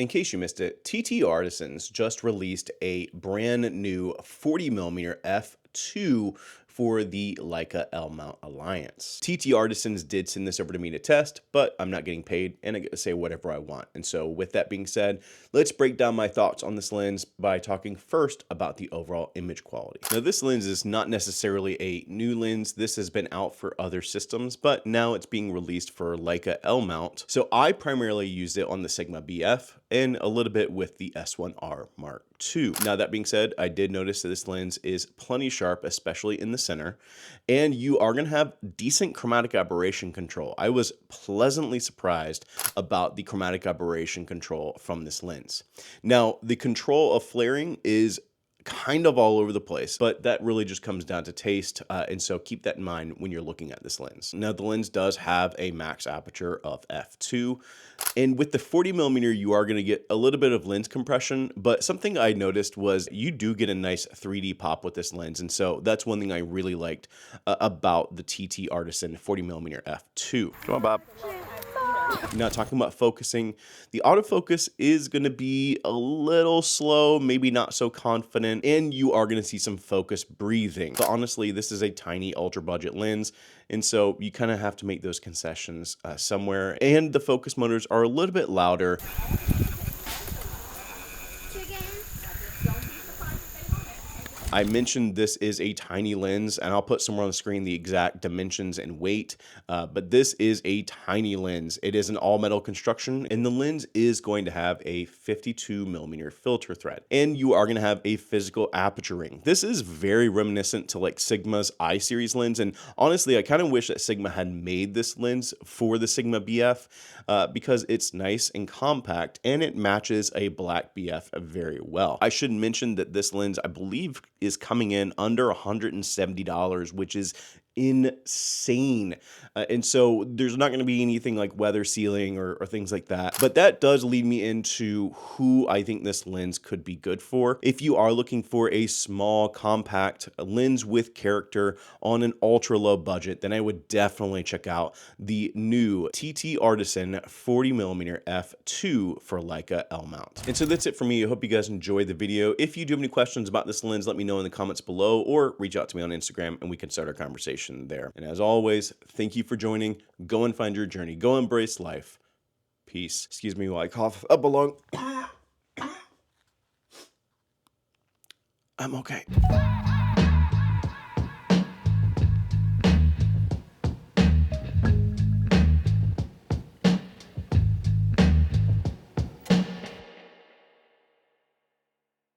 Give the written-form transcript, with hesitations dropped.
In case you missed it, TT Artisans just released a brand new 40mm f2 for the Leica L-mount Alliance. TT Artisans did send this over to me to test, but I'm not getting paid and I get to say whatever I want. And so with that being said, let's break down my thoughts on this lens by talking first about the overall image quality. Now this lens is not necessarily a new lens. This has been out for other systems, but now it's being released for Leica L-mount. So I primarily used it on the Sigma BF and a little bit with the S1R Mark II. Now that being said, I did notice that this lens is plenty sharp, especially in the center, and you are going to have decent chromatic aberration control. I was pleasantly surprised about the chromatic aberration control from this lens. Now, the control of flaring is kind of all over the place, but that really just comes down to taste, and so keep that in mind when you're looking at this lens. Now the lens does have a max aperture of f2, and with the 40mm you are going to get a little bit of lens compression, but something I noticed was you do get a nice 3D pop with this lens, and so that's one thing I really liked about the TT Artisan 40mm f2. Come on, Bob. Now talking about focusing, the autofocus is going to be a little slow, maybe not so confident, and you are going to see some focus breathing. But honestly, this is a tiny ultra budget lens, and so you kind of have to make those concessions somewhere. And the focus motors are a little bit louder. I mentioned this is a tiny lens, and I'll put somewhere on the screen the exact dimensions and weight, but this is a tiny lens. It is an all-metal construction, and the lens is going to have a 52mm filter thread, and you are going to have a physical aperture ring. This is very reminiscent to like Sigma's I-series lens, and honestly, I kind of wish that Sigma had made this lens for the Sigma BF because it's nice and compact, and it matches a black BF very well. I should mention that this lens, I believe, is coming in under $170, which is insane. And so there's not going to be anything like weather sealing or things like that. But that does lead me into who I think this lens could be good for. If you are looking for a small, compact lens with character on an ultra low budget, then I would definitely check out the new TT Artisan 40mm f2 for Leica L-mount. And so that's it for me. I hope you guys enjoyed the video. If you do have any questions about this lens, let me know in the comments below or reach out to me on Instagram and we can start our conversation there. And as always, thank you for joining. Go and find your journey. Go embrace life. Peace. Excuse me while I cough up a lung. I'm okay.